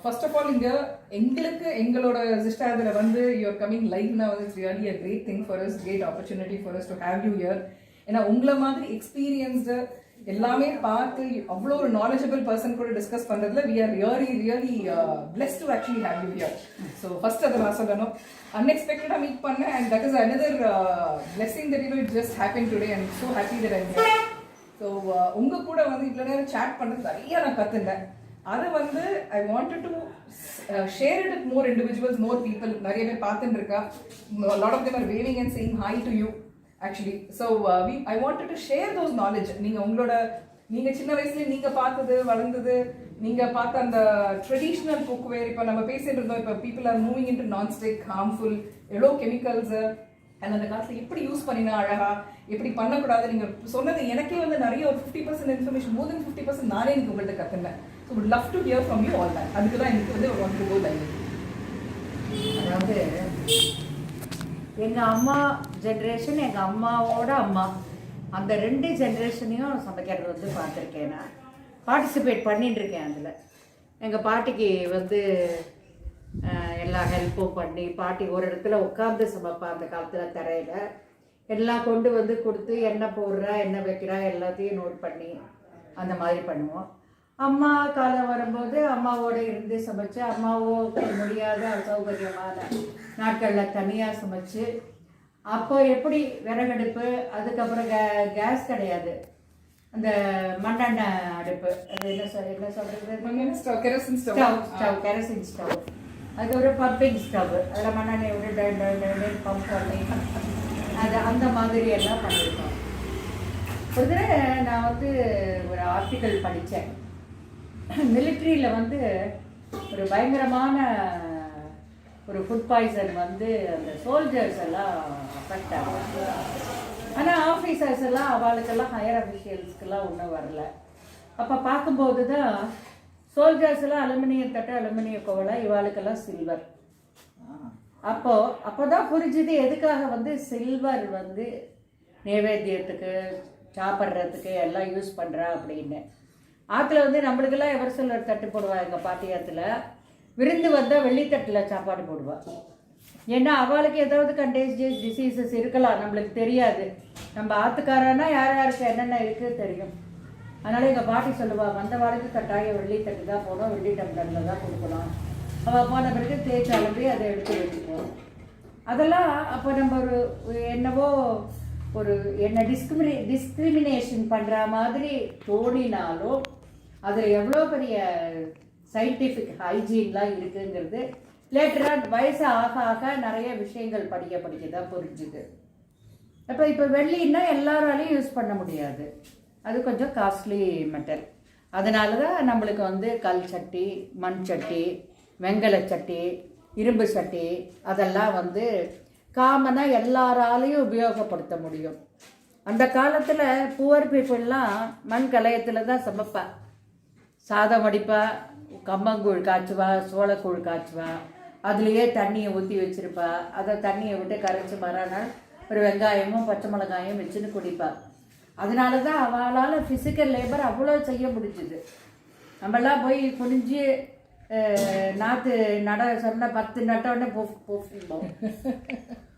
First of all எங்களுக்கு எங்களோட ஜிஸ்டாதில் யூஆர் கமிங் லைவ்னா it's really a great thing for us, great opportunity for us to have you here. ஏன்னா உங்களை மாதிரி எக்ஸ்பீரியன்ஸ்டு எல்லாமே பார்த்து அவ்வளோ ஒரு நாலேஜபிள் பர்சன் கூட டிஸ்கஸ் பண்ணுறதுல we are really blessed to actually have you here. So first அதை நான் சொல்லணும். அன்எக்ஸ்பெக்டடாக மீட் பண்ணேன் and that is another blessing that it just happen today and so happy that I here. So உங்கள் கூட இவ்வளோ நேரம் சேட் பண்ணுறது நிறைய நான் கற்றுண்டேன். அதை I wanted to share it with more individuals, more people. நிறைய பேர் பார்த்துட்டு இருக்கா. Lot of them are waving and saying hi to you actually. So I wanted to share those knowledge. நீங்கள் சின்ன வயசுல நீங்கள் பார்த்தது, வளர்ந்தது, நீங்கள் பார்த்த அந்த ட்ரெடிஷ்னல் குக்வேர், இப்போ நம்ம பேசிட்டு இருந்தோம், இப்போ people are moving in to nonstick, harmful, எவ்வளோ கெமிக்கல்ஸு அண்ட் அந்த காலத்தில் எப்படி யூஸ் பண்ணினா அழகா, எப்படி பண்ணக்கூடாது. நீங்கள் சொன்னது எனக்கே நிறைய ஒரு 50% இன்ஃபர்மேஷன், மோர் தென் 50% நானே எனக்கு உங்கள்கிட்ட கற்றுனேன். So would love to hear from you all that. அதுக்கு தான் எனக்கு வாண்ட் டு கோ லைவ். அதாவது எங்கள் அம்மா ஜென்ரேஷன், எங்கள் அம்மாவோட அம்மா, அந்த 2 ஜென்ரேஷனையும் சமைக்கிறது பார்த்துருக்கேன். நான் பார்ட்டிசிபேட் பண்ணிட்டு இருக்கேன் அதில். எங்கள் பாட்டிக்கு எல்லா ஹெல்ப்பும் பண்ணி, பாட்டி ஒரு இடத்துல உட்காந்து சமைப்பா. அந்த காலத்தில் தரையில் எல்லாம் கொண்டு கொடுத்து எண்ணெய் போடுறா, எண்ணெய் வைக்கிறா, எல்லாத்தையும் நோட் பண்ணி அந்த மாதிரி பண்ணுவோம். அம்மா காலம் வரும்போது அம்மாவோட இருந்து சமைச்சு, அம்மாவோட முடியாத அசௌகரியமான நாட்களில் தனியாக சமைச்சு, அப்போ எப்படி விறகடுப்பு, அதுக்கப்புறம் கேஸ் கிடையாது, அந்த மண்ணெண்ணெய் அடுப்பு, அது என்ன சொல்கிறது, கெரசின் ஸ்டவ், அது ஒரு பம்பிங் ஸ்டவ், அதில் மண்ணெண்ணெய் விட்டு பம்ப் பண்ணி அது அந்த மாதிரி எல்லாம் பண்ணியிருக்கோம். ஒரு தடவை நான் ஒரு ஆர்டிக்கல் படித்தேன். மிலிட்ரியில் ஒரு பயங்கரமான ஒரு ஃபுட் பாய்சன் அந்த சோல்ஜர்ஸ் எல்லாம் அஃபெக்ட் ஆகும். ஆனால் ஆஃபீஸர்ஸ் எல்லாம் அவளுக்கெல்லாம் ஹையர் அஃபிஷியல்ஸ்க்கெல்லாம் ஒன்றும் வரல. அப்போ பார்க்கும்போது தான் சோல்ஜர்ஸ் எல்லாம் அலுமினியம் தட்டு, அலுமினிய கோவலை, இவாளுக்கெல்லாம் சில்வர். அப்போ தான் புரிஞ்சுது எதுக்காக சில்வர் நைவேத்தியத்துக்கு சாப்பிட்றதுக்கு எல்லாம் யூஸ் பண்ணுறா அப்படின்னு. ஆற்றுல நம்மளுக்கெல்லாம் எவர் சில்வர் தட்டு போடுவா. எங்கள் பாட்டி ஆற்றுல விருந்து வந்தால் வெள்ளித்தட்டில் சாப்பாடு போடுவாள். ஏன்னா அவளுக்கு ஏதாவது கண்டேஜியஸ் டிசீசஸ் இருக்கலாம், நம்மளுக்கு தெரியாது. நம்ம ஆற்றுக்காரன்னா யார் யாருக்கு என்னென்ன இருக்குது தெரியும். அதனால் எங்கள் பாட்டி சொல்லுவாள், வந்த வாழ்க்கை கட்டாயம் வெள்ளித்தட்டு தான் போடும், வெள்ளி டம்ளரில் தான் கொடுக்கணும். அவள் போன பிறகு தேய்ச்சி அலம்பி அதை எடுத்து வச்சுப்போம். அதெல்லாம் அப்போ நம்ம என்னவோ என்ன டிஸ்கிரிமினேஷன் பண்ணுற மாதிரி தோணினாலும் அதில் எவ்வளோ பெரிய சயின்டிஃபிக் ஹைஜீன்லாம் இருக்குங்கிறது லேட்டராக வயசு ஆக ஆக நிறைய விஷயங்கள் படிக்க தான் புரிஞ்சுது. இப்போ வெள்ளின்னா எல்லாராலையும் யூஸ் பண்ண முடியாது, அது கொஞ்சம் காஸ்ட்லி மெட்டல். அதனால தான் நம்மளுக்கு கல் சட்டி, மண் சட்டி, வெங்கல சட்டி, இரும்பு சட்டி அதெல்லாம் காமனாக எல்லாராலையும் உபயோகப்படுத்த முடியும். அந்த காலத்தில் புவர் பீப்புளெலாம் மண் கலையத்தில் தான் சமைப்பா. சாதம் வடிப்பா, கம்பங்கூழ் காய்ச்சுவா, சோளக்கூழ் காய்ச்சுவா, அதுலேயே தண்ணியை ஊற்றி வச்சுருப்பா. அதை தண்ணியை விட்டு கரைச்சி மறுநாள் ஒரு வெங்காயமும் பச்சை மிளகாயும் வச்சுன்னு குடிப்பா. அதனால தான் அவளால் ஃபிசிக்கல் லேபர் அவ்வளோ செய்ய முடிஞ்சுது. நம்மளாம் போய் குனிஞ்சு நாற்று நட சொன்ன 10 நட்டோடனே போஃபோம்.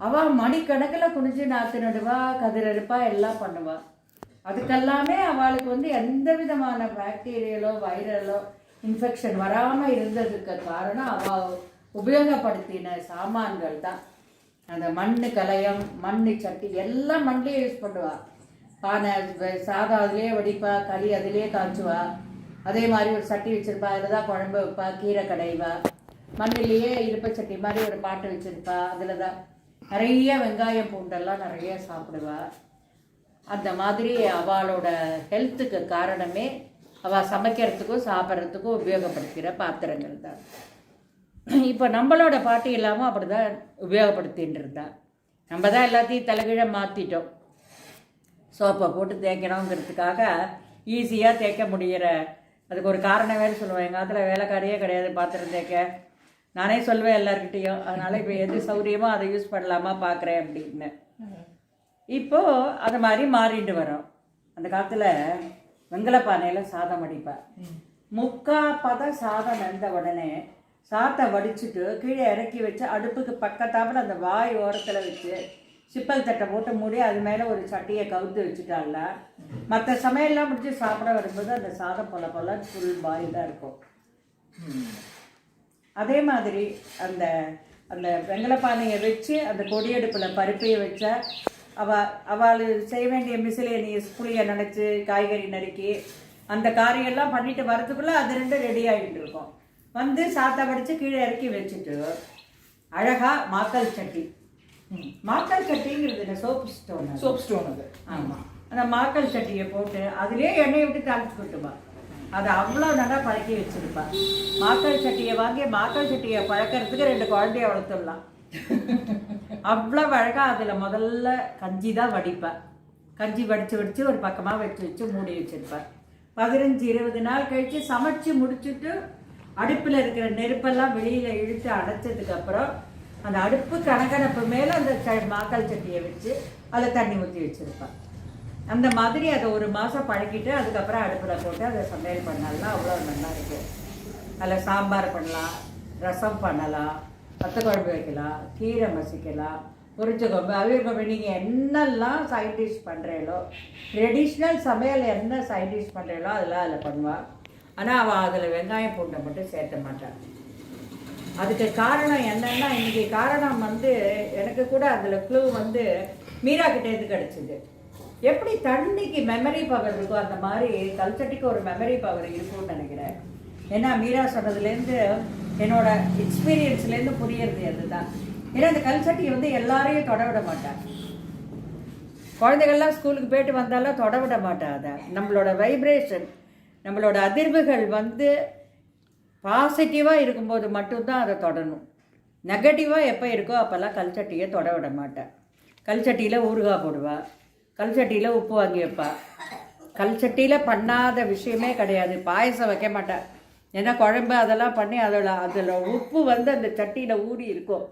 அவள் மணிக்கணக்கில் குனிஞ்சு நாற்று நடுவா, கதிர் அறுப்பா, எல்லாம் பண்ணுவாள். அதுக்கெல்லாமே அவளுக்கு எந்த விதமான பாக்டீரியலோ வைரலோ இன்ஃபெக்ஷன் வராமல் இருந்ததுக்கு காரணம் அவள் உபயோகப்படுத்தின சாமான்கள் தான். அந்த மண் கலையம், மண் சட்டி எல்லாம் மண்ணிலே யூஸ் பண்ணுவாள். பானை சாதம் அதிலே வடிப்பா, களி அதிலே காய்ச்சுவா. அதே மாதிரி ஒரு சட்டி வச்சுருப்பா, அதில் தான் குழம்பு வைப்பா, கீரை கடைவா. மண்ணிலேயே இருப்ப சட்டி மாதிரி ஒரு பாட்டு வச்சுருப்பா, அதில் தான் நிறைய வெங்காயம் பூண்டெல்லாம் நிறைய சாப்பிடுவா. அந்த மாதிரி அவளோட ஹெல்த்துக்கு காரணமே அவள் சமைக்கிறதுக்கும் சாப்பிட்றதுக்கும் உபயோகப்படுத்துகிற பாத்திரங்கள் தான். இப்போ நம்மளோட பாட்டி இல்லாமல் அப்படி தான் உபயோகப்படுத்தின்னு இருந்தா. நம்ம தான் எல்லாத்தையும் தலைகீழ மாற்றிட்டோம். சோப்பை போட்டு தேய்க்கணுங்கிறதுக்காக ஈஸியாக தேய்க்க முடிகிற, அதுக்கு ஒரு காரணம் வேறு சொல்லுவேன். எங்கள் காலத்தில் வேலைக்காரியே கிடையாது பாத்திரம் தேய்க்க. நானே சொல்லுவேன் எல்லாருக்கிட்டேயும். அதனால் இப்போ எது சௌரியமோ அதை யூஸ் பண்ணலாமா பார்க்குறேன் அப்படின்னு. இப்போது அது மாதிரி மாறிட்டு வரோம். அந்த காலத்தில் வெங்கல பானையில் சாதம் அடிப்பேன். முக்கால் சாதம் வெந்த உடனே சாத்தை வடிச்சுட்டு கீழே இறக்கி வச்சு அடுப்புக்கு பக்கத்தாப்புல அந்த வாய் ஓரத்தில் வச்சு சிப்பல் தட்டை போட்டு மூடி அது மேலே ஒரு சட்டியை கவுத்து வச்சுட்டால மற்ற சமையல்லாம் முடிச்சு சாப்பிட வரும்போது அந்த சாதம் போல ஃபுல் பாயிலாக இருக்கும். அதே மாதிரி அந்த அந்த வெங்கலப்பானையை வச்சு அந்த கொடியடுப்பில் பருப்பையை வச்சா அவள் செய்ய வேண்டிய மிசிலேனியஸ் புளியை நினச்சி காய்கறி நறுக்கி அந்த காரியெல்லாம் பண்ணிட்டு வரதுக்குள்ளே அது ரெண்டும் ரெடி ஆகிட்டு இருக்கும். வந்து சாத்தை வடித்து கீழே இறக்கி வச்சுட்டு அழகாக மாக்கல் சட்டி. மாக்கல் சட்டிங்கிறது இந்த சோப் ஸ்டோன் அது. ஆமாம், அந்த மாக்கல் சட்டியை போட்டு அதுலேயே எண்ணெயை விட்டு தாளிச்சு கொட்டுவா. அதை அவ்வளோ நல்லா பழக்கி வச்சுருப்பா. மாக்கல் சட்டியை வாங்கி மாக்கல் சட்டியை பழக்கிறதுக்கு 2 குழந்தைய வளர்த்துடலாம். அவ்வளோ அழகாக அதில் முதல்ல கஞ்சி தான் வடிப்பேன். கஞ்சி வடித்து ஒரு பக்கமாக வச்சு மூடி வச்சுருப்பேன். 15-20 நாள் கழித்து சமைச்சு முடிச்சுட்டு அடுப்பில் இருக்கிற நெருப்பெல்லாம் வெளியில் இழுத்து அடைச்சதுக்கப்புறம் அந்த அடுப்பு கணக்கணப்பு மேலே அந்த மாக்கால் சட்டியை வச்சு அதில் தண்ணி ஊற்றி வச்சுருப்பேன். அந்த மாதிரி அதை 1 மாதம் பழக்கிட்டு அதுக்கப்புறம் அடுப்பில் போட்டு அதை சமையல் பண்ணாலாம் அவ்வளோ நல்லா இருக்கும். அதில் சாம்பார் பண்ணலாம், ரசம் பண்ணலாம், பத்து குழம்பு வைக்கலாம், கீரை மசிக்கலாம், பொரிச்ச குழம்பு, அவியல் குழம்பு. நீங்கள் என்னெல்லாம் சைட் டிஷ் பண்ணுறீங்களோ ட்ரெடிஷ்னல் சமையல் என்ன சைட் டிஷ் பண்ணுறீங்களோ அதெல்லாம் அதில் பண்ணுவாள். ஆனால் அவள் அதில் வெங்காயம் பூண்டை மட்டும் சேர்த்த மாட்டாள். அதுக்கு காரணம் என்னென்னா இன்றைக்கி காரணம் எனக்கு கூட அதில் க்ளூ மீரா கிட்டேருந்து கிடச்சிது. எப்படி தண்ணிக்கு மெமரி பவர் இருக்கோ அந்த மாதிரி கல்ச்சட்டிக்கு ஒரு மெமரி பவர் இருக்கும்னு நினைக்கிறேன். ஏன்னா மீரா சொன்னதுலேருந்து என்னோட எக்ஸ்பீரியன்ஸ்லேருந்து புரியறது அதுதான். ஏன்னா அந்த கல்ச்சட்டி எல்லாரையும் தொட விட மாட்டேன். குழந்தைகள்லாம் ஸ்கூலுக்கு போயிட்டு வந்தாலும் தொட விட மாட்டேன். அதை நம்மளோட வைப்ரேஷன், நம்மளோட அதிர்வுகள் பாசிட்டிவாக இருக்கும்போது மட்டும்தான் அதை தொடணும். நெகட்டிவாக எப்போ இருக்கோ அப்போல்லாம் கல்ச்சட்டியை தொட விட மாட்டேன். கல்ச்சட்டியில் ஊறுகாய் போடுவாள், கல்ச்சட்டியில் உப்பு வாங்கி வைப்பாள். கல்ச்சட்டியில் பண்ணாத விஷயமே கிடையாது. பாயசம் வைக்க மாட்டேன். ஏன்னா குழம்பு அதெல்லாம் பண்ணி அதில் உப்பு அந்த சட்டியில் ஊறி இருக்கும்.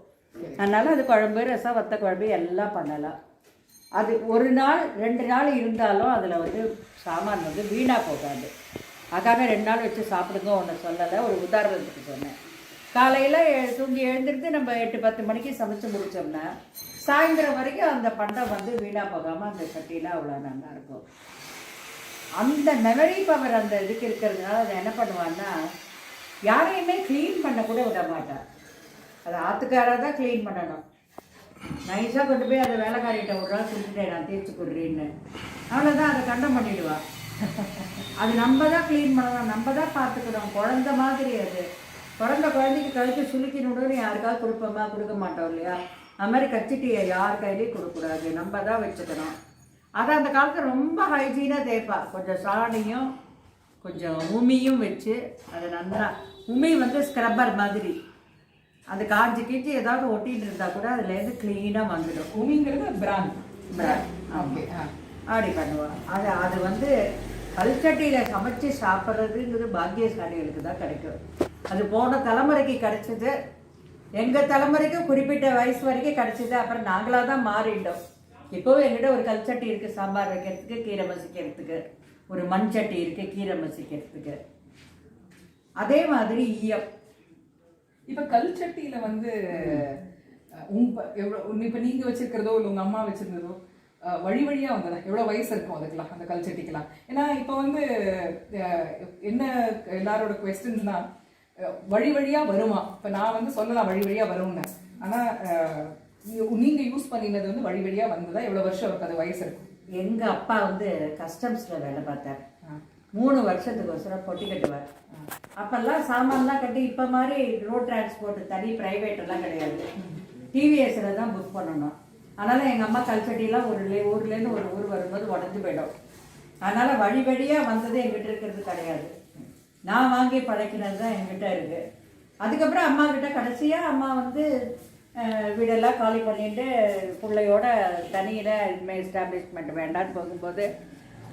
அதனால் அது குழம்பு, ரசம், வத்த குழம்பு எல்லாம் பண்ணலாம். அது 1 நாள் 2 நாள் இருந்தாலும் அதில் சாமான் வீணாக போகாது. அதுக்காக 2 நாள் வச்சு சாப்பிடுங்க ஒன்று சொல்லலை, ஒரு உதாரணத்துக்கு சொன்னேன். காலையில் தூங்கி எழுந்திருந்து நம்ம 8-10 மணிக்கு சமைச்சு முடித்தோம்னா சாயந்தரம் வரைக்கும் அந்த பண்டம் வீணாக போகாமல் அந்த சட்டியில் அவ்வளோ நல்லா இருக்கும். அந்த மெமரி பவர் அந்த இதுக்கு இருக்கிறதுனால அதை என்ன பண்ணுவான்னா யாரையுமே க்ளீன் பண்ண கூட விட மாட்டாள். அதை ஆற்றுக்காராக தான் க்ளீன் பண்ணணும். நைஸாக கொண்டு போய் அந்த வேலைக்காரிகிட்ட ஒரு நாள் கொடுத்துட்டேன் நான் தேய்ச்சி கொடுறேன்னு, அவ்வளோதான், அதை கண்டம் பண்ணிவிடுவாள். அது நம்ம தான் க்ளீன் பண்ணணும், நம்ம தான் பார்த்துக்கணும். குழந்த மாதிரி அது குழந்தைக்கு கழுத்து சுளுக்கினுடனே யாருக்காவது கொடுப்போமா, கொடுக்க மாட்டோம் இல்லையா? அது மாதிரி கச்சிட்டியை யார் கையிலையும் கொடுக்கக்கூடாது, நம்ம தான் வச்சுக்கணும். அதை அந்த காலத்தில் ரொம்ப ஹைஜீனாக தேய்ப்பா. கொஞ்சம் சாணியும் கொஞ்சம் உமியும் வச்சு அதை நல்லா உமி ஸ்க்ரப்பர் மாதிரி அந்த காஞ்சி கீஞ்சி ஏதாவது ஒட்டிகிட்டு இருந்தால் கூட அதுலேருந்து க்ளீனாக வந்துடும். உமிங்கிறது பிராண்ட் ஓகே அப்படி பண்ணுவாள். அது கல்ச்சட்டியில் சமைச்சு சாப்பிட்றதுங்கிறது பாக்கியசாலிகளுக்கு தான் கிடைக்கும். அது போன தலைமுறைக்கு கிடைச்சிது, எங்கள் தலைமுறைக்கு குறிப்பிட்ட வயசு வரைக்கும் கிடைச்சிது. அப்புறம் நாங்களாக தான் மாறிட்டோம். இப்போவும் எங்கிட்ட ஒரு கல்ச்சட்டி இருக்குது சாம்பார் வைக்கிறதுக்கு, கீரை மசிக்கிறதுக்கு, ஒரு மண் சட்டி இருக்குது கீரை மசிக்கிறதுக்கு. அதே மாதிரி ஈயம். இப்போ கல்ச்சட்டியில் இப்போ நீங்கள் வச்சுருக்கிறதோ இல்லை உங்கள் அம்மா வச்சுருந்ததோ வழி வழியாக வந்ததா? எவ்வளோ வயசு இருக்கும் அதுக்கெலாம், அந்த கல்ச்சட்டிக்கெலாம்? ஏன்னா இப்போ என்ன எல்லாரோட கொஸ்டின்ஸ்னா வழி வழியாக வருமா? இப்போ நான் சொல்லலாம் வழி வழியாக வரும்னு. ஆனால் நீங்கள் யூஸ் பண்ணினது வழி வழியாக வந்ததா? எவ்வளோ வருஷம் இருக்கு அது வயசு இருக்கும்? எங்கள் அப்பா கஸ்டம்ஸில் வேலை பார்த்தார். 3 வருஷத்துக்கு ஒருத்தரம் பொட்டி கட்டுவார். அப்போல்லாம் சாமான்லாம் கட்டி இப்போ மாதிரி ரோட் டிரான்ஸ்போர்ட் தனி ப்ரைவேட்டெல்லாம் கிடையாது. டிவிஎஸில் தான் புக் பண்ணணும். அதனால் எங்கள் அம்மா கல்ச்சட்டிலாம் ஊர்லேருந்து ஒரு ஊர் வரும்போது உடஞ்சி போயிடும். அதனால் வழி வழியாக வந்தது எங்கிட்ட இருக்கிறது கிடையாது. நான் வாங்கி பழக்கினது தான் என்கிட்ட இருக்குது. அதுக்கப்புறம் அம்மா கிட்ட கடைசியாக அம்மா வீடெல்லாம் காலி பண்ணிட்டு பிள்ளையோட தனியில் இனிமேல் எஸ்டாப்ளிஷ்மெண்ட் வேண்டான்னு போகும்போது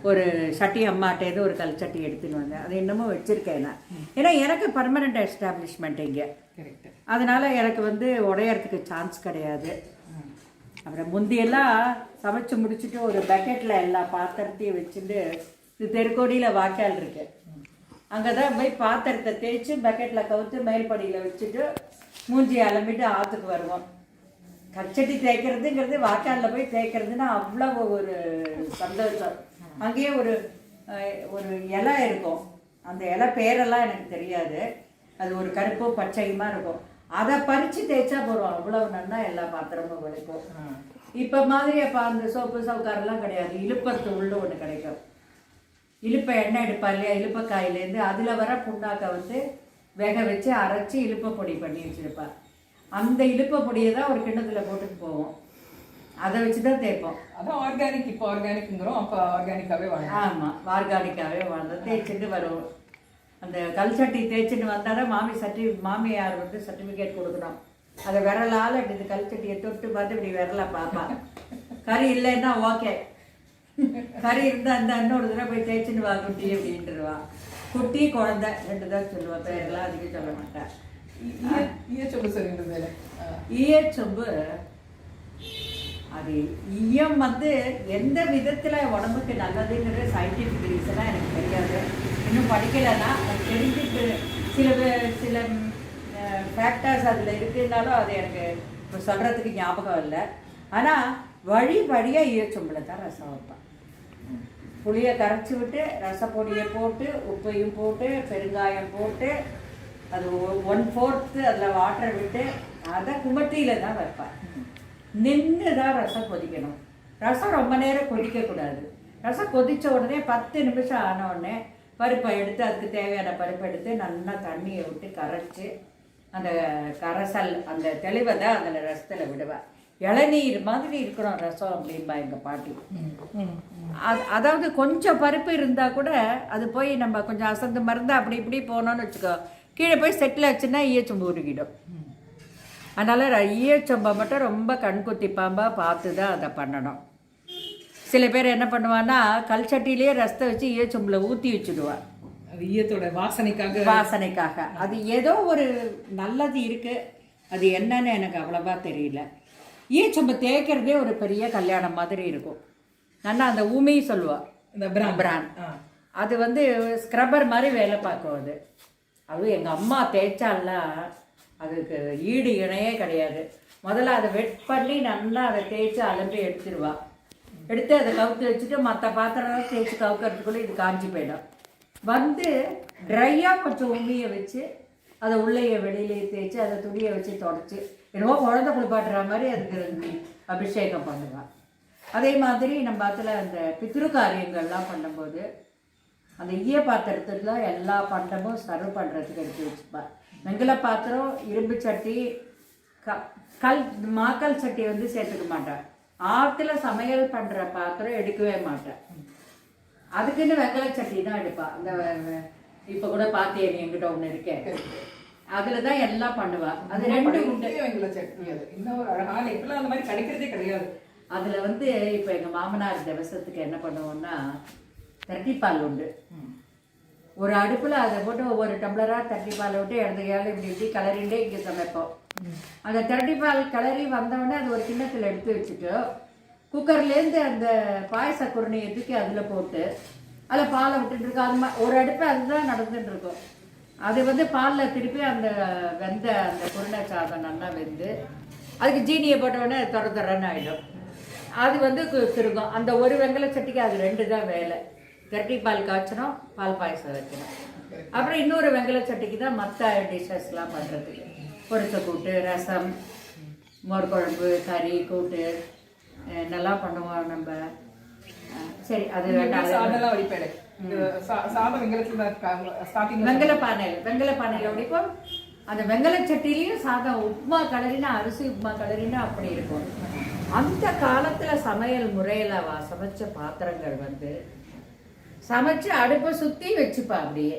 ஒரு சட்டி அம்மாட்டேருந்து ஒரு கல்ச்சட்டி எடுத்துன்னு வந்தேன். அது இன்னமும் வச்சுருக்கேன் நான். ஏன்னா எனக்கு பர்மனெண்ட் எஸ்டாப்ளிஷ்மெண்ட் இங்கே, அதனால் எனக்கு உடையறதுக்கு சான்ஸ் கிடையாது. அப்புறம் முந்தியெல்லாம் சமைச்சு முடிச்சுட்டு ஒரு பக்கெட்டில் எல்லா பாத்திரத்தையும் வச்சுட்டு இது தெருக்கோடியில் வாய்க்கால் இருக்கு, அங்கே தான் போய் பாத்திரத்தை தேய்ச்சி பக்கெட்டில் கவுத்து மேல்படியில் வச்சுட்டு மூஞ்சி அலம்பிட்டு ஆற்றுக்கு வருவோம். கச்சட்டி தேய்க்கிறதுங்கிறது வாய்க்காலில் போய் தேய்க்கிறதுன்னா அவ்வளோ ஒரு சந்தோஷம். அங்கேயே ஒரு ஒரு இலை இருக்கும், அந்த இலை பேரெல்லாம் எனக்கு தெரியாது, அது ஒரு கருப்பு பச்சையுமா இருக்கும், அதை பறித்து தேய்ச்சா போகிறோம், அவ்வளோ நல்லா எல்லா பாத்திரமும் விளைக்கும். இப்போ மாதிரி அப்போ அந்த சோப்பு சவுக்காரெல்லாம் கிடையாது. இழுப்பத்து உள்ள ஒன்று கிடைக்கும், இழுப்பை எண்ணெய் எடுப்பா இல்லையா, இழுப்பக்காயிலேருந்து அதில் வர புண்ணாக்கை வந்து வேக வச்சு அரைச்சி இழுப்பை பொடி பண்ணி வச்சுருப்பா. அந்த இழுப்பை பொடியை தான் ஒரு கிண்ணத்தில் போட்டுட்டு போவோம், அதை வச்சு தான் தேய்ப்போம். அதான் ஆர்கானிக். இப்போ ஆர்கானிக்ங்கிறோம், அப்போ ஆர்கானிக்காகவே வாங்க. ஆமாம், ஆர்கானிக்காகவே வாழ்ந்தோம். தேய்ச்சிட்டு வருவோம். அந்த கல் சட்டி தேய்ச்சிட்டு வந்தால் தான் மாமியார் வந்து சர்டிஃபிகேட் கொடுக்கணும். அதை விரலால் இப்படி இந்த கல் சட்டியை தொட்டு பார்த்து இப்படி விரல பார்ப்பா. கறி இல்லைன்னா ஓகே, கறி இருந்தால் அந்த இன்னொரு தடவை போய் தேய்ச்சின்னு வா குட்டி அப்படின்ட்டுருவா. குட்டி குழந்தை ரெண்டு தான் சொல்லுவாள், பேரெல்லாம் அதிகம் சொல்ல மாட்டேன். ஈயச்சொம்பு சொல்லிட்டு ஈயச்சொம்பு அது ஈயம் வந்து எந்த விதத்தில் உடம்புக்கு நல்லதுங்கிற சயின்டிஃபிக் ரீசனாக எனக்கு தெரியாது. இன்னும் படிக்கலைன்னா அது தெரிஞ்சுட்டு சில ஃபேக்டர்ஸ் அதில் இருக்குன்னாலும் அது எனக்கு இப்போ சொல்கிறதுக்கு ஞாபகம் இல்லை. ஆனால் வழியாக ஈயச்சொம்பில் தான் ரசம் வைப்பேன். புளியை கரைச்சி விட்டு ரசப்பொடியை போட்டு உப்பையும் போட்டு பெருங்காயம் போட்டு அது 1/4 அதில் வாட்டரை விட்டு அதை குமட்டியில் தான் வைப்பேன். நின்று தான் ரசம் கொதிக்கணும். ரசம் ரொம்ப நேரம் கொதிக்கக்கூடாது. ரசம் கொதித்த உடனே 10 நிமிஷம் ஆன உடனே பருப்பை எடுத்து அதுக்கு தேவையான பருப்பை எடுத்து நல்லா தண்ணியை விட்டு கரைச்சி அந்த கரைசல் அந்த தெளிவை தான் அதில் ரசத்தில் விடுவேன். இளநீர் மாதிரி இருக்கணும் ரசம் அப்படின்பா எங்கள் பாட்டி. அதாவது கொஞ்சம் பருப்பு இருந்தால் கூட அது போய் நம்ம கொஞ்சம் அசந்து மருந்து அப்படி இப்படி போனோன்னு வச்சுக்கோ, கீழே போய் செட்டில் வச்சுன்னா ஈயச்சொம்பு உருகிடும். அதனால் ஈயச்சொம்பை மட்டும் ரொம்ப கண்குத்தி பாம்பாக பார்த்து தான் அதை பண்ணணும். சில பேர் என்ன பண்ணுவான்னா கல் சட்டிலேயே ரசத்தை வச்சு ஈயச்சொம்பில் ஊற்றி வச்சுடுவாள். அது ஈயத்தோட வாசனைக்காக. அது ஏதோ ஒரு நல்லது இருக்குது, அது என்னன்னு எனக்கு அவ்வளோவா தெரியல. ஈயச்சொம்பை தேய்க்கிறதே ஒரு பெரிய கல்யாணம் மாதிரி இருக்கும். நல்லா அந்த ஊமி சொல்லுவாள், இந்த பிரான், அது வந்து ஸ்க்ரப்பர் மாதிரி வேலை பார்க்கும். அதுவும் எங்கள் அம்மா தேய்ச்சாலாம் அதுக்கு ஈடு இணையே கிடையாது. முதல்ல அதை வெட் பண்ணி நல்லா அதை தேய்ச்சி அலம்பி எடுத்துருவா. எடுத்து அதை கவுத்து வச்சுட்டு மற்ற பாத்திரம் தேய்ச்சி கவுக்கிறதுக்குள்ளே இது காஞ்சி போயிடும். வந்து ட்ரையாக கொஞ்சம் உண்மையை வச்சு அதை உள்ளேயே வெளியிலேயே தேய்ச்சி அதை துணியை வச்சு தொடச்சி என்னவோ குழந்தை குளிப்பாட்டுற மாதிரி அதுக்கு அபிஷேகம் பண்ணுவாள். அதே மாதிரி நம்ம அதில் அந்த பித்ரு காரியங்கள்லாம் பண்ணும்போது அந்த ஈய பாத்திரத்தில் எல்லா பண்டமும் சர்வ் பண்ணுறதுக்கு எடுத்து வச்சுப்பாள். வெங்கல பாத்திரம், இரும்பு சட்டி, மாக்கல் சட்டி வந்து சேர்த்துக்க மாட்டேன். ஆற்றுல சமையல் பண்ணுற பாத்திரம் எடுக்கவே மாட்டேன். அதுக்குன்னு வெங்கல சட்டி தான் எடுப்பாள். அந்த இப்போ கூட பாத்தியா நீ என்கிட்ட ஒன்று இருக்கேன், அதில் தான் எல்லாம் பண்ணுவாள். அது 2 உண்டு வெங்கல சட்னி. அது இன்னும் ஒரு அழகான இப்பெல்லாம் அந்த மாதிரி கிடைக்கிறதே கிடையாது. அதில் வந்து இப்போ எங்கள் மாமனார் திவசத்துக்கு என்ன பண்ணுவோன்னா தட்டிப்பால் உண்டு. ஒரு அடுப்பில் அதை போட்டு ஒவ்வொரு டம்ளராக தட்டிப்பால் விட்டு இடத்துக்கையால் இப்படி கலரிண்டே இங்கே சமைப்போம். அந்த தட்டிப்பால் கிளறி வந்தோடனே அது ஒரு கிண்ணத்தில் எடுத்து வச்சுட்டு குக்கர்லேருந்து அந்த பாயச குருணையை தூக்கி அதில் போட்டு அதில் பாலை விட்டுட்டுருக்கோம். அது ஒரு அடுப்பு அதுதான் நடந்துட்டுருக்கோம். அது வந்து பாலில் திருப்பி அந்த அந்த குருணை சாதம் நல்லா வெந்து அதுக்கு ஜீனியை போட்டவுடனே துறன்னு ஆகிடும். அது வந்து திருக்கும். அந்த ஒரு வெங்கல சட்டிக்கு அது 2 தான் வேலை. கட்டி பால் காய்ச்சணும், பால் பாயசம் வைக்கணும். அப்புறம் இன்னொரு வெங்கல சட்டிக்கு தான் மற்ற டிஷ்ஷஸ்லாம் பண்ணுறதுக்கு பொரிச்ச கூட்டு, ரசம், மோர் குழம்பு, கறி, கூட்டு நல்லா பண்ணுவோம் நம்ம. சரி, அது சாதம்லாம் வடிப்பேன். சாதம் வெங்கல பானையில் வடிப்போம். அந்த வெங்கல சட்டிலையும் சாதம் உப்புமா கலரினா, அரிசி உப்புமா கலரினா அப்படி இருக்கும். அந்த காலத்தில் சமையல் முறையில் சமைச்ச பாத்திரங்கள் வந்து சமைச்சு அடுப்பை சுற்றி வச்சுப்பா. அப்படியே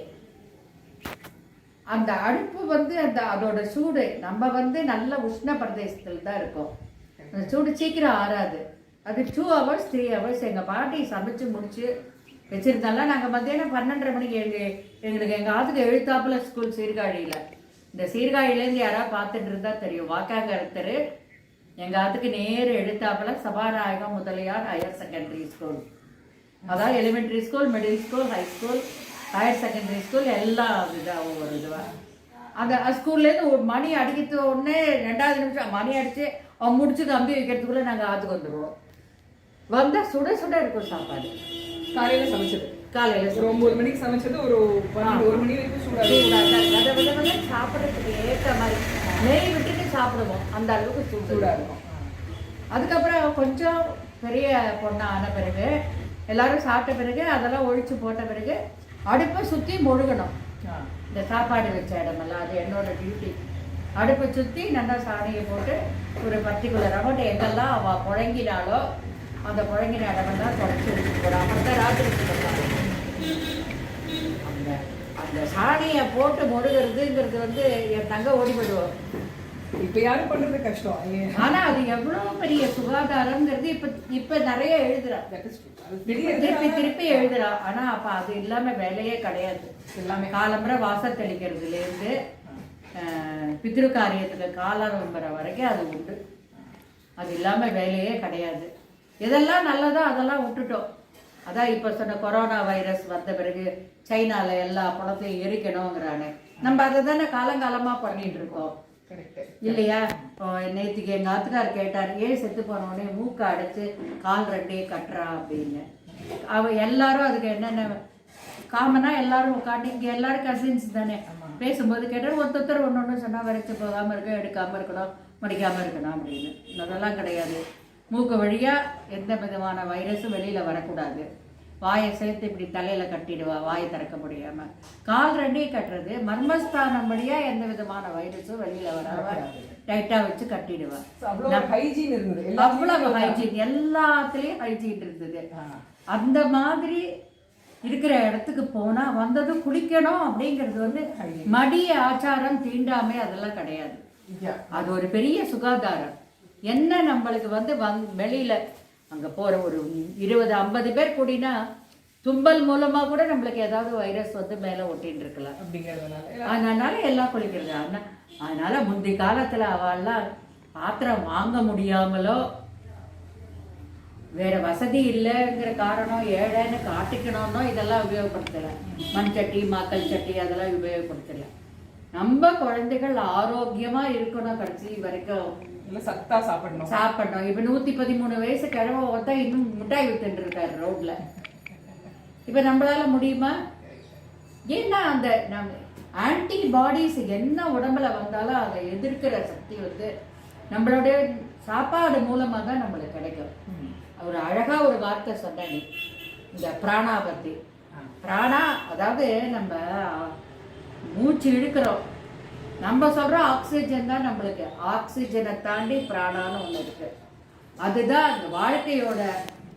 அந்த அடுப்பு வந்து அதோட சூடு நம்ம வந்து நல்ல உஷ்ண பிரதேசத்தில் தான் இருக்கும். அந்த சூடு சீக்கிரம் ஆறாது. அது 2 hours 3 hours எங்கள் பாட்டி சமைச்சு முடிச்சு வச்சுருந்தாலும் நாங்கள் மத்தியானம் 12:30 மணிக்கு எங்களுக்கு எங்கள் ஆத்துக்கு எழுத்தாப்புல ஸ்கூல் சீர்காழியில். இந்த சீர்காழியிலேருந்து யாராவது பார்த்துட்டு இருந்தால் தெரியும், வாக்காங்கருத்தர் எங்கள் ஆத்துக்கு நேர் எழுத்தாப்புல சபாநாயகம் முதலியார் ஹையர் செகண்டரி ஸ்கூல். அதாவது elementary school, middle school, high school higher secondary school எல்லாம் இதாக ஒவ்வொரு இதுவாக அந்த ஸ்கூல்லேருந்து ஒரு மணி அடிக்கிறது உடனே 2வது நிமிஷம் மணி அடித்து அவன் முடிச்சு கம்பி வைக்கிறதுக்குள்ளே நாங்கள் ஆற்றுக்கு வந்துடுவோம். வந்தால் சுட சுட இருக்கும் சாப்பாடு. காலையில் சமைச்சது, காலையில் ஒரு 9 மணிக்கு சமைச்சது ஒரு 1 மணி வரைக்கும் சூடாக சாப்பிட்றதுக்கு ஏற்ற மாதிரி நெய் விட்டுட்டு சாப்பிடுவோம். அந்த அளவுக்கு சூடாக இருக்கும். அதுக்கப்புறம் கொஞ்சம் பெரிய பொண்ணாக ஆன பிறகு எல்லாரும் சாப்பிட்ட பிறகு அதெல்லாம் ஒழிச்சு போட்ட பிறகு அடுப்பை சுற்றி மொழுகணும். இந்த சாப்பாடு வச்ச இடமெல்லாம் அது என்னோட டியூட்டி. அடுப்பை சுற்றி நல்லா சாணியை போட்டு ஒரு பர்டிகுலர் அமௌண்ட் எங்கெல்லாம் அவள் புழங்கினாலோ அந்த புழங்கின இடமெல்லாம் தொடச்சி வச்சுட்டு போகிறான். அப்புறம் தான் ராத்திரி அந்த அந்த சாணியை போட்டு மொழுகிறதுங்கிறது வந்து என் தங்க ஓடி போயிடுவோம். இப்போ யாரும் பண்ணுறது கஷ்டம். ஆனால் அது எவ்வளோ பெரிய சுகாதாரங்கிறது இப்போ நிறைய எழுதுறா, திருப்பி எழுதுறா. ஆனால் அப்போ அது இல்லாமல் வேலையே கிடையாது. எல்லாமே காலம்புற வாசல் தெளிக்கிறதுலேருந்து பித்ரு காரியத்துக்கு காலாரம்புற வரைக்கும் அது உண்டு. அது இல்லாமல் வேலையே கிடையாது. எதெல்லாம் நல்லதோ அதெல்லாம் விட்டுட்டோம். அதான் இப்போ சொன்ன கொரோனா வைரஸ் வந்த பிறகு சைனாவில் எல்லா பணத்தையும் எரிக்கணுங்கிறானே, நம்ம அதை தானே காலங்காலமாக பண்ணிட்டு இருக்கோம் இல்லையா? நேற்றுக்கு எங்கள் ஆத்துக்கார் கேட்டார், ஏன் செத்து போனோடனே மூக்கை அடைச்சி கால் 2 கட்டுறா அப்படின்னு. எல்லாரும் அதுக்கு என்னென்ன காமனாக எல்லாரும் உட்காந்து இங்கே எல்லாரும் கசின்ஸ் தானே பேசும்போது கேட்டார். ஒருத்தர் ஒன்று சொன்னால் வரைச்சி போகாமல் இருக்க, எடுக்காமல் இருக்கணும், மடிக்காமல் இருக்கணும் அப்படின்னு. அதெல்லாம் கிடையாது. மூக்கு வழியாக எந்த விதமான வைரஸும் வெளியில் வரக்கூடாது. வாயை சேர்த்து இப்படி தலையில் கட்டிடுவா, வாயை திறக்க முடியாமல். கால் 2 கட்டுறது மர்மஸ்தானம் வழியாக எந்த விதமான வைரஸும் வெளியில் வராம டைட்டாக வச்சு கட்டிடுவா. அவ்வளோ ஹைஜீன் இருந்தது. அவ்வளவு ஹைஜீன், எல்லாத்துலேயும் ஹைஜீன் இருந்தது. அந்த மாதிரி இருக்கிற இடத்துக்கு போனால் வந்ததும் குளிக்கணும் அப்படிங்கிறது வந்து மடிய ஆச்சாரம் தீண்டாமை அதெல்லாம் கிடையாது. அது ஒரு பெரிய சுகாதாரம். என்ன நம்மளுக்கு வந்து வெளியில் அங்கே போகிற ஒரு 20-50 பேர் கூடினா தும்பல் மூலமாக கூட நம்மளுக்கு ஏதாவது வைரஸ் வந்து மேலே ஒட்டின்னு இருக்கலாம் அப்படிங்கிறதுனால அதனால எல்லாம் குளிக்கிறது. அதனால முந்தைய காலத்தில் அவெல்லாம் பாத்திரம் வாங்க முடியாமலோ வேற வசதி இல்லைங்கிற காரணம் ஏழைன்னு காட்டிக்கணும்னோ இதெல்லாம் உபயோகப்படுத்தலை. மண் சட்டி, மக்கள் சட்டி அதெல்லாம் உபயோகப்படுத்தலை. நம்ம குழந்தைகள் ஆரோக்கியமா இருக்கணும், கடைசி வரைக்கும் சத்தா சாப்பிடணும். இப்ப 113 வயசு கிழமை ஒருத்தா இன்னும் மிட்டாய் வித்துட்டு இருக்காரு ரோட்ல. இப்ப நம்மளால முடியுமா? ஏன்னா அந்த நம்ம ஆன்டிபாடிஸ் என்ன உடம்புல வந்தாலும் அதை எதிர்க்கிற சக்தி வந்து நம்மளுடைய சாப்பாடு மூலமா தான் நம்மளுக்கு கிடைக்கும். ஒரு அழகா ஒரு வார்த்தை சொன்னேன் நீ, இந்த பிராணா பத்தி. பிராணா அதாவது நம்ம மூச்சு இழுக்கிறோம், நம்ம சொல்கிறோம் ஆக்சிஜன் தான் நம்மளுக்கு. ஆக்சிஜனை தாண்டி பிராணான்னு ஒன்று இருக்கு. அதுதான் அந்த வாழ்க்கையோட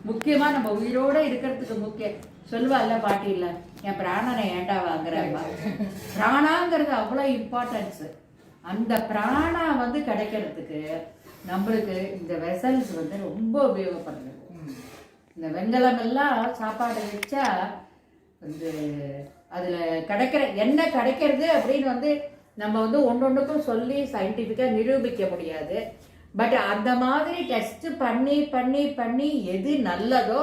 முக்கியமாக நம்ம உயிரோடு இருக்கிறதுக்கு முக்கியம். சொல்லுவாள்ல பாட்டி இல்லை, என் பிராணனை ஏண்டா வாங்குறாங்க. பிராணாங்கிறது அவ்வளோ இம்பார்ட்டன்ஸு. அந்த பிராணா வந்து கிடைக்கிறதுக்கு நம்மளுக்கு இந்த வெசல்ஸ் வந்து ரொம்ப உபயோகப்படுறது. இந்த வெண்கலம் எல்லாம் சாப்பாடு வச்சா வந்து அதில் கிடைக்கிற என்ன கிடைக்கிறது அப்படின்னு வந்து நம்ம வந்து ஒன்றொன்றுக்கும் சொல்லி சயின்டிஃபிக்காக நிரூபிக்க முடியாது. பட் அந்த மாதிரி டெஸ்ட் பண்ணி பண்ணி பண்ணி எது நல்லதோ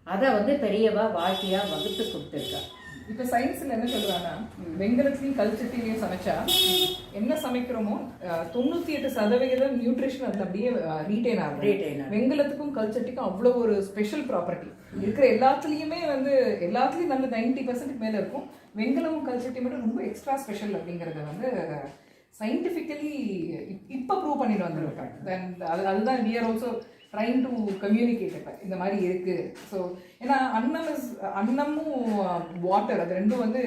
அதை வந்து பெரியவா வாழ்க்கையாக வகுத்து கொடுத்துருக்கா. இப்போ சயின்ஸில் என்ன சொல்லுவாங்கன்னா, வெங்கலத்தையும் கல்ச்சட்டிலையும் சமைச்சா என்ன சமைக்கிறோமோ 98% நியூட்ரிஷன் அதில் அப்படியே ரீட்டைன் ஆகும். வெங்கலத்துக்கும் கல்ச்சட்டிக்கும் அவ்வளோ ஒரு ஸ்பெஷல் ப்ராப்பர்ட்டி இருக்கிற எல்லாத்துலேயுமே வந்து எல்லாத்துலேயும் நல்ல 90% மேலே இருக்கும். வெங்கலமும் கல்ச்சட்டி மட்டும் ரொம்ப எக்ஸ்ட்ரா ஸ்பெஷல் அப்படிங்கிறத வந்து சயின்டிஃபிக்கலி இப்போ ப்ரூவ் பண்ணிட்டு வந்துருக்காங்க. அதுதான் we are also trying to communicate இந்த மாதிரி இருக்கு. ஸோ ஏன்னா அன்னமும் வாட்டர் அது ரெண்டும் வந்து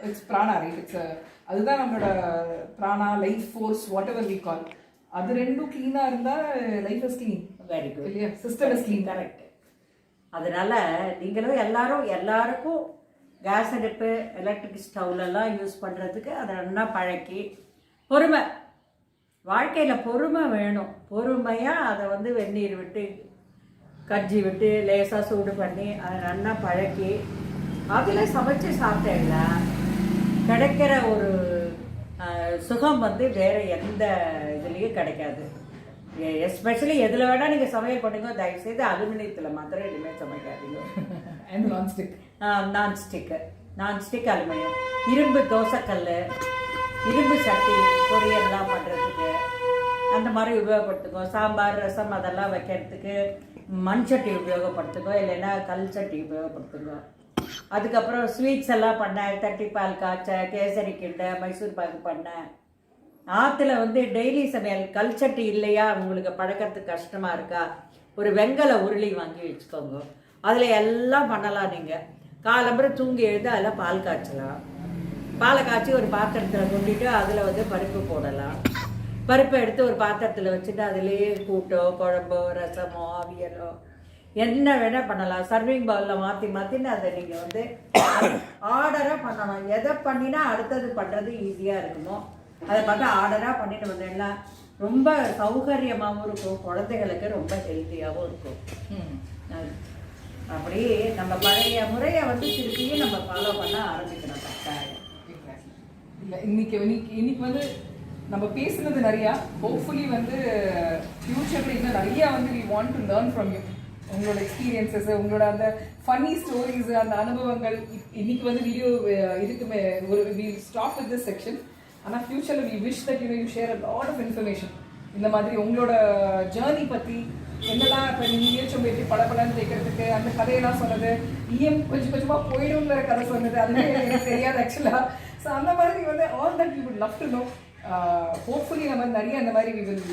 இட்ஸ் பிராணா, ரைட்? அதுதான் நம்மளோட பிராணா, life force, whatever we call. அது ரெண்டும் கிளீனாக இருந்தால் life is clean. Very good. இல்லையா? System is clean. கரெக்ட். அதனால நீங்களும் எல்லாருக்கும் கேஸ் அடுப்பு, எலக்ட்ரிக் ஸ்டவ்லெல்லாம் யூஸ் பண்ணுறதுக்கு அதை நல்லா பழக்கி, பொறுமை, வாழ்க்கையில் பொறுமை வேணும். பொறுமையாக அதை வந்து வெந்நீர் விட்டு கஞ்சி விட்டு லேசாக சூடு பண்ணி அதை நல்லா பழக்கி அதில் சமைச்சு சாப்பிட்டேன்னா கிடைக்கிற ஒரு சுகம் வந்து வேறு எந்த இதுலேயும் கிடைக்காது. எஸ்பெஷலி எதில் வேணால் நீங்கள் சமையல் பண்ணுங்க, தயவுசெய்து அலுமினியத்தில் மாத்திரம் எதுவுமே சமைக்காதீங்க. And nonstick. Nonstick nonstick aluminium, இரும்பு தோசைக்கல், இரும்பு சட்டி பொரியல்லாம் பண்ணுறதுக்கு அந்த மாதிரி உபயோகப்படுத்துக்கோ. சாம்பார் ரசம் அதெல்லாம் வைக்கிறதுக்கு மண் சட்டி உபயோகப்படுத்துக்கோ, இல்லைன்னா கல் சட்டி உபயோகப்படுத்துக்கோ. அதுக்கப்புறம் ஸ்வீட்ஸ் எல்லாம் பண்ணேன், தட்டிப்பால் காய்ச்ச, கேசரி கிண்ட, மைசூர் பாக்கு பண்ணேன். ஆற்றுல வந்து டெய்லி சமையல். கல் சட்டி இல்லையா உங்களுக்கு பழக்கிறதுக்கு கஷ்டமாக இருக்கா, ஒரு வெங்கல உருளி வாங்கி வச்சுக்கோங்க. அதில் எல்லாம் பண்ணலாம். நீங்கள் காலம்பரம் தூங்கி எழுந்து அதில் பால் காய்ச்சலாம். பாலை காய்ச்சி ஒரு பாத்திரத்தில் கொண்டுட்டு அதில் வந்து பருப்பு போடலாம். பருப்பை எடுத்து ஒரு பாத்திரத்தில் வச்சுட்டு அதுலேயே கூட்டோ குழம்போ ரசமோ அவியலோ என்ன வேணால் பண்ணலாம். சர்விங் பவுலில் மாற்றி மாற்றின்னு அதை நீங்கள் வந்து ஆர்டராக பண்ணணும். எதை பண்ணினா அடுத்தது பண்ணுறது ஈஸியாக இருக்குமோ அதை பார்த்து ஆர்டராக பண்ணிட்டு வந்தேன்னா ரொம்ப சௌகரியமாகவும் இருக்கும், குழந்தைகளுக்கு ரொம்ப ஹெல்த்தியாகவும் இருக்கும். அப்படி நம்ம பழைய முறையை வந்து திருப்பியும் நம்ம ஃபாலோ பண்ண ஆரம்பிக்கணும். கட்டாயம். இல்லை இன்னைக்கு வந்து நம்ம பேசுனது நிறையா. ஹோப்ஃபுல்லி வந்து ஃப்யூச்சரில் இன்னும் நிறையா வந்து we want to learn from you. உங்களோட எக்ஸ்பீரியன்ஸஸ், உங்களோட அந்த ஃபன்னி ஸ்டோரிஸ், அந்த அனுபவங்கள். இன்னைக்கு வந்து வீடியோ இதுக்கு ஒரு we stop with this section. ஆனால் ஃப்யூச்சரில் we wish that you share a lot of information. இந்த மாதிரி உங்களோட ஜேர்னி பற்றி என்னெல்லாம் இப்போ நீங்கள் எப்படி படப்படன்னு கேட்கறதுக்கு அந்த கதையெல்லாம் சொன்னது, கொஞ்சம் கொஞ்சமாக போயிடுங்கிற கதை சொன்னது, அதுவே எனக்கு தெரியாது ஆக்சுவலாக. ஸோ அந்த மாதிரி வந்து all that we would love to know. Hopefully நம்ம நிறைய அந்த மாதிரி we will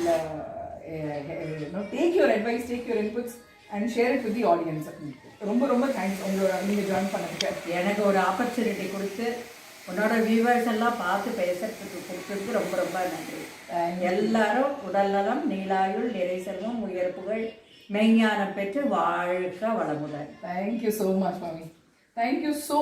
take your advice, take your inputs and share it with the audience. ரொம்ப ரொம்ப தேங்க்ஸ் உங்களோட நீங்கள் ஜாயின் பண்ணதுக்கு. எனக்கு ஒரு ஆப்பர்ச்சுனிட்டி கொடுத்து உன்னோட வியூவர்ஸ் எல்லாம் பார்த்து பேசுறதுக்கு கொடுத்ததுக்கு ரொம்ப ரொம்ப நன்றி. எல்லாரும் உடல் நலம், நீலாயுள், நிறை செல்வம், உயர் புகழ், மெய்ஞானம் பெற்று வாழ்க வளமுடன். தேங்க்யூ ஸோ மச் மாமி. Thank you so